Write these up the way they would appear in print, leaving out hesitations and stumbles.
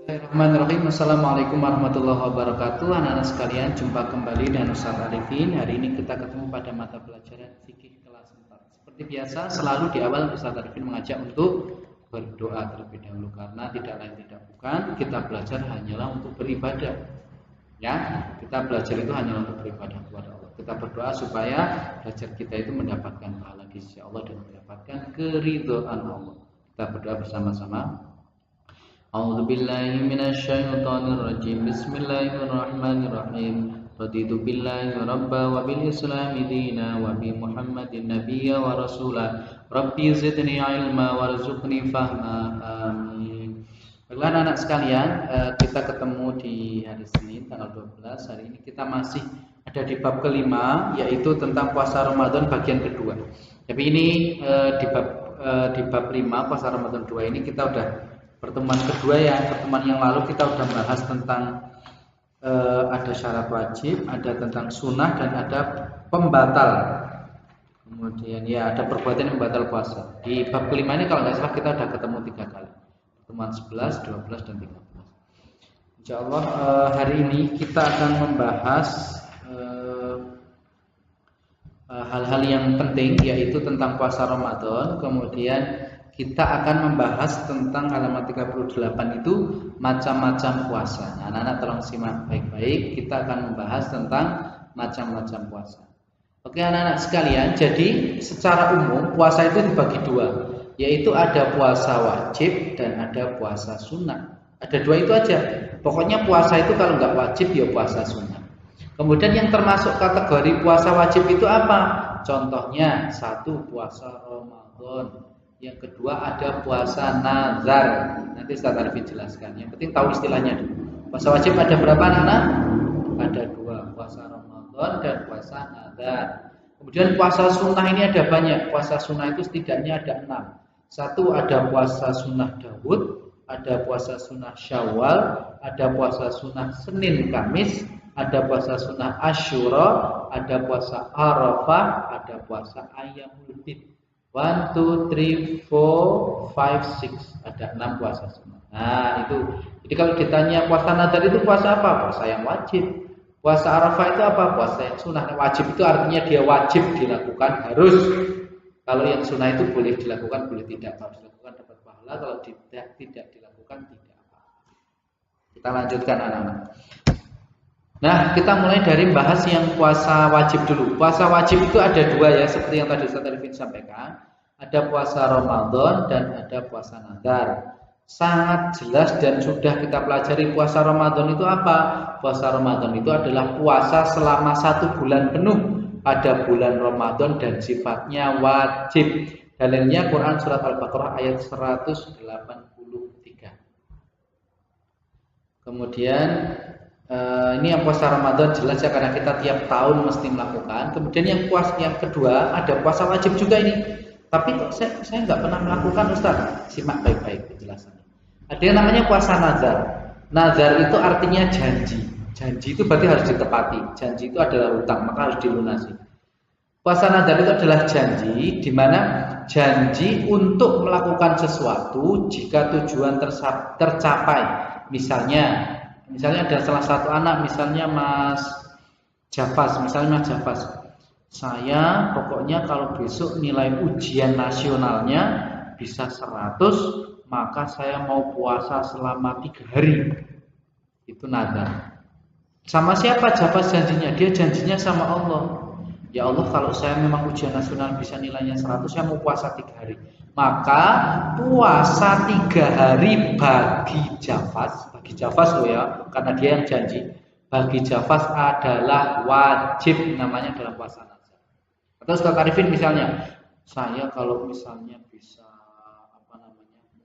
Bismillahirrahmanirrahim. Assalamualaikum warahmatullahi wabarakatuh. Anak-anak sekalian, jumpa kembali dengan Ustaz Arifin. Hari ini kita ketemu pada mata pelajaran fikih kelas 4. Seperti biasa, selalu di awal Ustaz Arifin mengajak untuk berdoa terlebih dahulu, karena tidak lain tidak bukan kita belajar hanyalah untuk beribadah. Ya, kita belajar itu hanyalah untuk beribadah kepada Allah. Kita berdoa supaya belajar kita itu mendapatkan pahala di sisi Allah dan mendapatkan keridhaan Allah. Kita berdoa bersama-sama. A'udzu billahi minasyaitonir rajim. Bismillahirrahmanirrahim. Raditu billahi rabba wa bil islami dina wa bi Muhammadin nabiyya wa rasula. Rabbi zidni ilma warzuqni fahma. Amin. Baiklah anak-anak sekalian, kita ketemu di hari Senin tanggal 12. Hari ini kita masih ada di bab kelima, yaitu tentang puasa Ramadan bagian kedua. Tapi ini di bab 5 puasa Ramadan 2 ini kita udah pertemuan kedua ya. Pertemuan yang lalu kita udah bahas tentang ada syarat wajib, ada tentang sunnah, dan ada pembatal. Kemudian ya ada perbuatan yang membatal puasa. Di bab kelima ini kalau nggak salah kita udah ketemu 3 kali. Pertemuan 11, 12, dan 13. Insyaallah hari ini kita akan membahas hal-hal yang penting, yaitu tentang puasa Ramadan. Kemudian kita akan membahas tentang halaman 38 itu macam-macam puasa. Nah, anak-anak tolong simak baik-baik. Kita akan membahas tentang macam-macam puasa. Oke anak-anak sekalian, jadi secara umum puasa itu dibagi dua, yaitu ada puasa wajib dan ada puasa sunnah. Ada dua itu aja. Pokoknya puasa itu kalau nggak wajib ya puasa sunnah. Kemudian yang termasuk kategori puasa wajib itu apa? Contohnya, 1 puasa Ramadan. Yang kedua ada puasa nazar. Nanti Ustaz Arifin jelaskan. Yang penting tahu istilahnya dulu. Puasa wajib ada berapa anak-anak? Ada 2, puasa Ramadan dan puasa nazar. Kemudian puasa sunnah ini ada banyak. Puasa sunnah itu setidaknya ada 6. 1 ada puasa sunnah Daud, ada puasa sunnah Syawal, ada puasa sunnah Senin Kamis, ada puasa sunnah Asyura, ada puasa Arafah, ada puasa Ayyamul Bid. 1, 2, 3, 4, 5, 6. Ada 6 puasa sunnah. Nah itu. Jadi kalau ditanya puasa nazar itu puasa apa? Puasa yang wajib. Puasa Arafah itu apa? Puasa yang sunnah. Wajib itu artinya dia wajib dilakukan, harus. Kalau yang sunnah itu boleh dilakukan, boleh tidak. Kalau dilakukan dapat pahala, kalau tidak dilakukan tidak apa. Kita lanjutkan anak-anak. Nah, kita mulai dari bahas yang puasa wajib dulu. Puasa wajib itu ada 2 ya, seperti yang tadi Ustaz Arifin sampaikan. Ada puasa Ramadan dan ada puasa nazar. Sangat jelas dan sudah kita pelajari puasa Ramadan itu apa? Puasa Ramadan itu adalah puasa selama 1 bulan penuh pada bulan Ramadan dan sifatnya wajib. Dalilnya Quran surat Al-Baqarah ayat 183. Kemudian ini yang puasa Ramadan jelas ya, karena kita tiap tahun mesti melakukan. Kemudian yang kedua ada puasa wajib juga ini. Tapi kok saya nggak pernah melakukan Ustaz. Simak baik-baik penjelasannya. Ada yang namanya puasa nazar. Nazar itu artinya janji. Janji itu berarti harus ditepati. Janji itu adalah hutang, maka harus dilunasi. Puasa nazar itu adalah janji, di mana janji untuk melakukan sesuatu jika tujuan tercapai. Misalnya ada salah satu anak, misalnya Mas Jafas, saya pokoknya kalau besok nilai ujian nasionalnya bisa 100, maka saya mau puasa selama 3 hari. Itu nazar. Sama siapa Jafas janjinya? Dia janjinya sama Allah. Ya Allah, kalau saya memang ujian nasional bisa nilainya 100, saya mau puasa 3 hari. Maka puasa 3 hari bagi Jafas loh ya, karena dia yang janji. Bagi Jafas adalah wajib, namanya dalam puasa nazar. Atau Ustaz Arifin misalnya, saya kalau misalnya bisa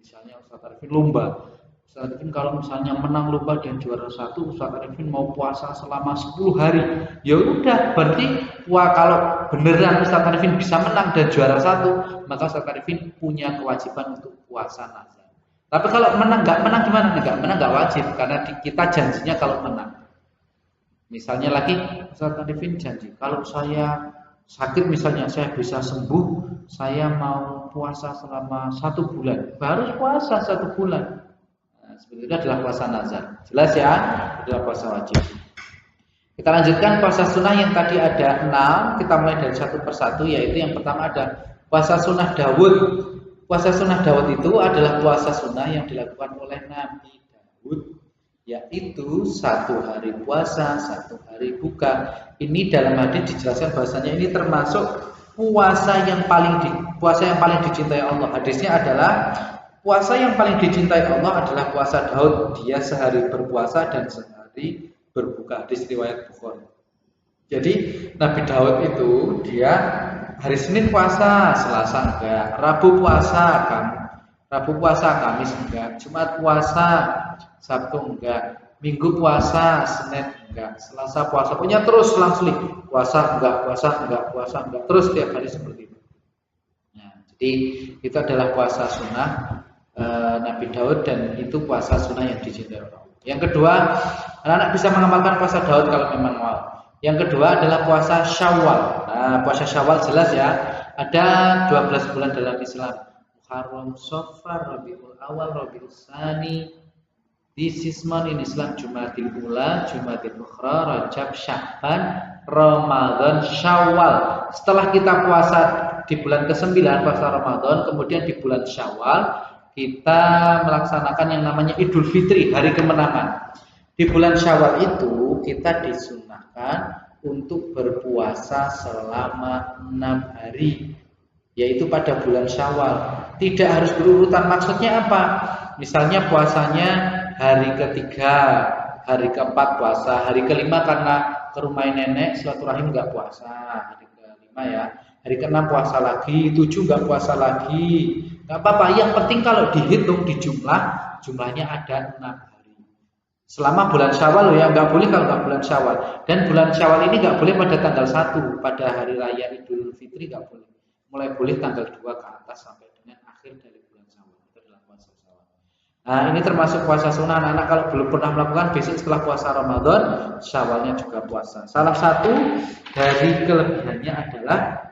misalnya Ustaz Arifin lomba. Ustaz Arifin kalau misalnya menang lomba dan juara 1, Ustaz Arifin mau puasa selama 10 hari. Ya udah, berarti kalau beneran Ustaz Arifin bisa menang dan juara 1, maka Ustaz Arifin punya kewajiban untuk puasa nazar. Tapi kalau nggak menang gimana? Nggak menang nggak wajib, karena kita janjinya kalau menang. Misalnya lagi Ustaz Arifin janji, kalau saya sakit misalnya saya bisa sembuh, saya mau puasa selama 1 bulan. Harus puasa 1 bulan. seperti itu adalah puasa nazar. Jelas ya? Adalah puasa wajib. Kita lanjutkan puasa sunnah yang tadi ada 6. Kita mulai dari satu persatu, yaitu yang pertama ada puasa sunnah Daud. Puasa sunnah Daud itu adalah puasa sunnah yang dilakukan oleh Nabi Daud, yaitu 1 hari puasa, 1 hari buka. Ini dalam hadis dijelaskan bahasanya ini termasuk puasa yang paling dicintai Allah. Hadisnya adalah puasa yang paling dicintai Allah adalah puasa Daud. Dia sehari berpuasa dan sehari berbuka. Hadis riwayat Bukhari. Jadi Nabi Daud itu dia hari Senin puasa, Selasa enggak, Rabu puasa, Kamis enggak, Jumat puasa, Sabtu enggak, Minggu puasa, Senin enggak, Selasa puasa. Punya terus selang-seling puasa enggak, terus setiap hari seperti itu. Nah, jadi itu adalah puasa sunnah Nabi Daud dan itu puasa sunnah yang dicintai Allah. Yang kedua, anak-anak bisa mengamalkan puasa Daud kalau memang mau. Yang kedua adalah puasa Syawal. Nah, puasa Syawal jelas ya. Ada 12 bulan dalam Islam. Muharram, Safar, Rabiul Awal, Rabiul Tsani. This is month in Islam: Jumadil Ula, Jumadil Ukhra, Rajab, Sya'ban, Ramadan, Syawal. Setelah kita puasa di bulan ke-9 puasa Ramadan, kemudian di bulan Syawal kita melaksanakan yang namanya Idul Fitri, hari kemenangan. Di bulan Syawal itu kita disunahkan untuk berpuasa selama 6 hari, yaitu pada bulan Syawal. Tidak harus berurutan. Maksudnya apa? Misalnya puasanya hari ketiga, hari keempat puasa, hari kelima karena ke rumah nenek silaturahim enggak puasa, hari kelima ya. Hari ke-6 puasa lagi, 7 enggak puasa lagi. Enggak apa-apa, yang penting kalau dihitung di jumlahnya ada 6 hari. Selama bulan Syawal ya, enggak boleh kalau enggak bulan Syawal. Dan bulan Syawal ini enggak boleh pada tanggal 1, pada hari raya Idul Fitri enggak boleh. Mulai boleh tanggal 2 ke atas sampai dengan akhir dari bulan Syawal. Itu adalah puasa Syawal. Nah, ini termasuk puasa sunnah. Anak-anak kalau belum pernah melakukan, besok setelah puasa Ramadan, Syawalnya juga puasa. Salah satu dari kelebihannya adalah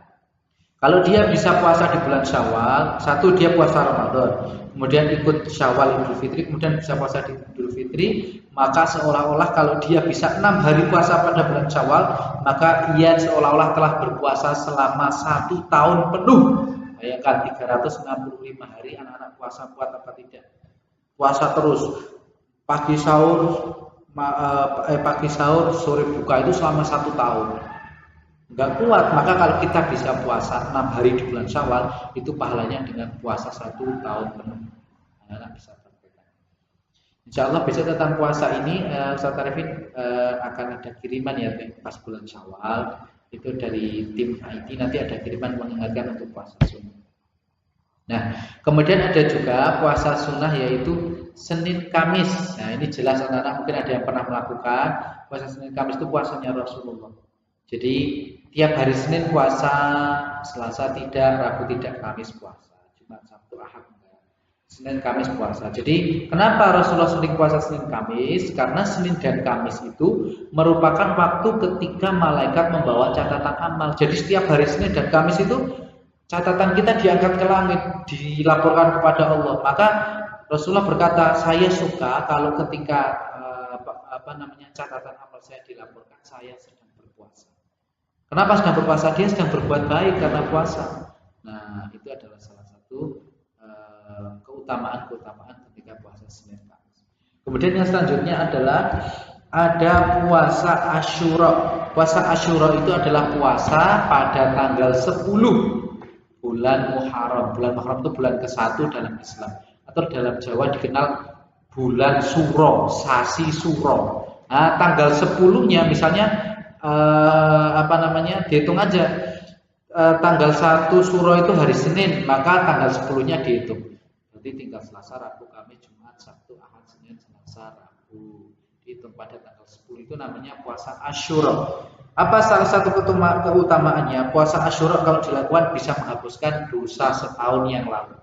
kalau dia bisa puasa di bulan Syawal, satu dia puasa Ramadan, kemudian ikut Syawal Idul Fitri, kemudian bisa puasa di Idul Fitri, maka seolah-olah kalau dia bisa 6 hari puasa pada bulan Syawal, maka ia seolah-olah telah berpuasa selama 1 tahun penuh. Bayangkan 365 hari anak-anak puasa, kuat apa tidak? Puasa terus, pagi sahur, sore buka itu selama 1 tahun. Enggak kuat, maka kalau kita bisa puasa 6 hari di bulan Syawal, itu pahalanya dengan puasa 1 tahun penuh. Anak bisa praktekkan. Insya Allah besok tentang puasa ini Ustaz Arifin akan ada kiriman ya pas bulan Syawal. Itu dari tim IT, nanti ada kiriman mengingatkan untuk puasa sunnah. Nah, kemudian ada juga puasa sunnah yaitu Senin Kamis. Nah, ini jelas anak-anak mungkin ada yang pernah melakukan puasa Senin Kamis itu puasanya Rasulullah. Jadi tiap hari Senin puasa, Selasa tidak, Rabu tidak, Kamis puasa, Jumat, Sabtu, Ahad enggak. Senin, Kamis puasa. Jadi kenapa Rasulullah sering puasa Senin, Kamis? Karena Senin dan Kamis itu merupakan waktu ketika malaikat membawa catatan amal. Jadi setiap hari Senin dan Kamis itu catatan kita diangkat ke langit, dilaporkan kepada Allah. Maka Rasulullah berkata, saya suka kalau ketika catatan amal saya dilaporkan, saya sedang berpuasa. Kenapa sedang berpuasa? Dia sedang berbuat baik karena puasa. Nah, itu adalah salah satu keutamaan ketika puasa Senin Kamis. Kemudian yang selanjutnya adalah ada puasa Asyura. Puasa Asyura itu adalah puasa pada tanggal 10 bulan Muharram. Bulan Muharram itu bulan ke-1 dalam Islam, atau dalam Jawa dikenal bulan Suro, Sasi Suro. Nah, tanggal 10-nya misalnya dihitung aja tanggal 1 Suro itu hari Senin, maka tanggal 10-nya dihitung. Berarti tinggal Selasa, Rabu, Kamis, Jumat, Sabtu, Ahad, Senin, Selasa, Rabu. Dihitung pada tanggal 10 itu namanya puasa Asyura. Apa salah satu keutamaannya? Puasa Asyura kalau dilakukan bisa menghapuskan dosa setahun yang lalu.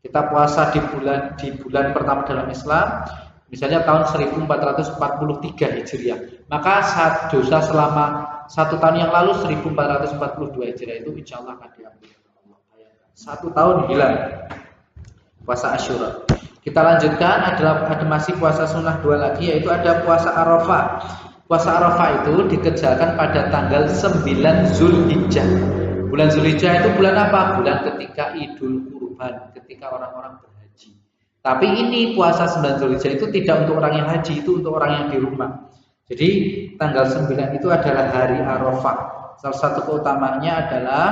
Kita puasa di bulan pertama dalam Islam, misalnya tahun 1443 Hijriah, maka dosa selama 1 tahun yang lalu 1442 Hijriah itu insya Allah akan diampuni Allah. 1 tahun hilang puasa Asyura. Kita lanjutkan, ada masih puasa sunnah 2 lagi, yaitu ada puasa Arafah. Puasa Arafah itu dikerjakan pada tanggal 9 Zulhijjah. Bulan Zulhijjah itu bulan apa? Bulan ketika Idul Kurban, ketika orang-orang berhaji. Tapi ini puasa 9 Zulhijjah itu tidak untuk orang yang haji, itu untuk orang yang di rumah. Jadi tanggal 9 itu adalah hari Arafah. Salah satu keutamanya adalah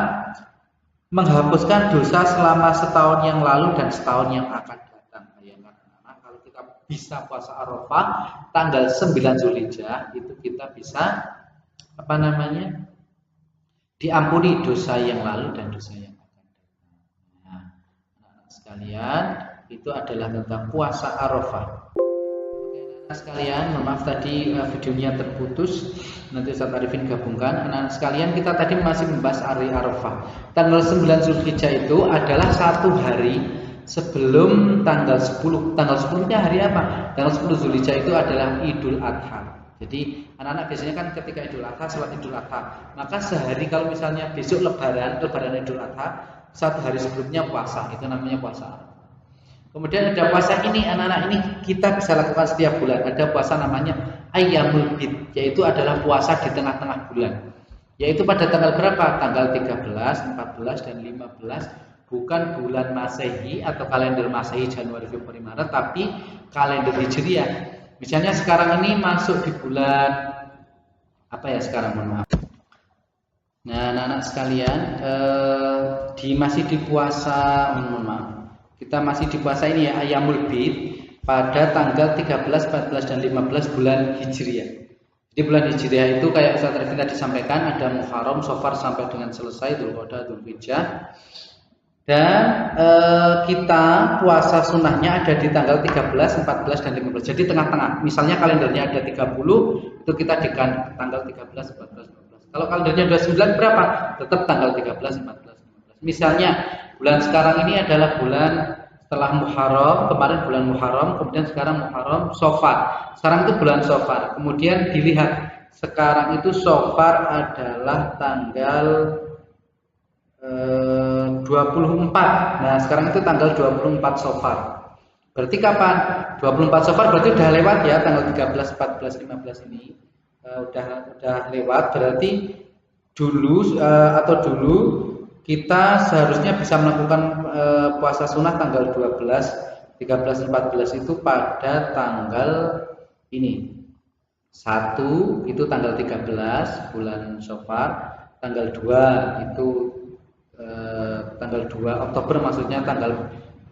menghapuskan dosa selama setahun yang lalu dan setahun yang akan datang. Karena kalau kita bisa puasa Arafah tanggal 9 Zulhijjah itu kita bisa diampuni dosa yang lalu dan dosa yang akan datang. Nah, anak-anak sekalian, itu adalah tentang puasa Arafah. Anak-anak sekalian, maaf tadi videonya terputus. Nanti Ustaz Arifin gabungkan. Anak-anak sekalian, kita tadi masih membahas hari Arafah. Tanggal 9 Zulhijjah itu adalah satu hari sebelum tanggal 10. Tanggal 10-nya hari apa? Tanggal 10 Zulhijjah itu adalah Idul Adha. Jadi anak-anak biasanya kan ketika Idul Adha, sholat Idul Adha, maka sehari kalau misalnya besok lebaran Idul Adha, satu hari sebelumnya puasa, itu namanya puasa Arafah. Kemudian ada puasa ini, anak-anak ini kita bisa lakukan setiap bulan. Ada puasa namanya Ayyamul Bid, yaitu adalah puasa di tengah-tengah bulan. Yaitu pada tanggal berapa? Tanggal 13, 14 dan 15. Bukan bulan Masehi atau kalender Masehi Januari, Februari, Maret, tapi kalender Hijriah. Misalnya sekarang ini masuk di bulan apa ya sekarang, mohon maaf. Nah, anak-anak sekalian, masih di puasa, mohon maaf. Kita masih di puasa ini ya, Ayyamul Bid pada tanggal 13, 14 dan 15 bulan Hijriah. Di bulan Hijriah itu kayak Ustaz Arifin tadi sampaikan, ada Muharram, Safar sampai dengan selesai, Dzulqa'dah, Dzulhijjah. Dan kita puasa sunnahnya ada di tanggal 13, 14 dan 15. Jadi tengah-tengah. Misalnya kalendernya ada 30, itu kita di tanggal 13, 14, 15. Kalau kalendernya 29 berapa? Tetap tanggal 13, 14, 15. Misalnya bulan sekarang ini adalah bulan setelah Muharram, kemarin bulan Muharram, kemudian sekarang Muharram, Safar. Sekarang itu bulan Safar. Kemudian dilihat sekarang itu Safar adalah tanggal 24. Nah, sekarang itu tanggal 24 Safar. Berarti kapan? 24 Safar berarti udah lewat ya, tanggal 13, 14, 15 ini. Udah lewat, berarti dulu kita seharusnya bisa melakukan puasa sunnah tanggal 12, 13, 14 itu pada tanggal ini. 1 itu tanggal 13 bulan Safar, tanggal 2 itu tanggal 2 Oktober, maksudnya tanggal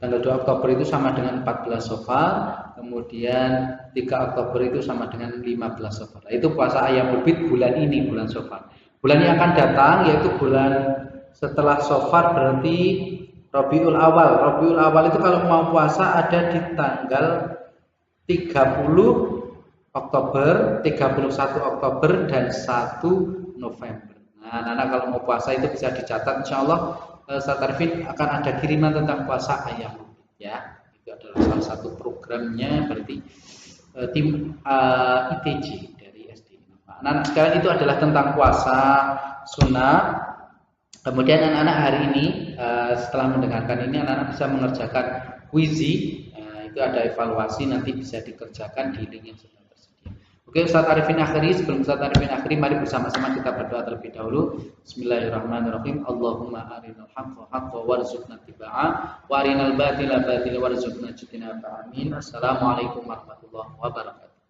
2 Oktober itu sama dengan 14 Safar, kemudian 3 Oktober itu sama dengan 15 Safar. Itu puasa Ayyamul Bid bulan ini, bulan Safar. Bulan yang akan datang yaitu bulan setelah Safar berarti Rabiul Awal. Rabiul Awal itu kalau mau puasa ada di tanggal 30 Oktober, 31 Oktober dan 1 November. Nah, anak-anak kalau mau puasa itu bisa dicatat, insyaallah Ustaz Arifin akan ada kiriman tentang puasa Ayyamul Bid ya. Itu adalah salah satu programnya berarti tim ITJ dari SD. Anak-anak sekarang itu adalah tentang puasa sunnah. Kemudian anak-anak hari ini setelah mendengarkan ini anak-anak bisa mengerjakan quizi. Itu ada evaluasi nanti bisa dikerjakan di link yang sudah tersedia. Oke, Ustaz Arifin akhiri. Sebelum Ustaz Arifin akhiri, mari bersama-sama kita berdoa terlebih dahulu. Bismillahirrahmanirrahim. Allahumma arinal haqqa haqqan warzuqna tibaa wa arinal batila batila warzuqna ijtinaba. Amin. Assalamualaikum warahmatullahi wabarakatuh.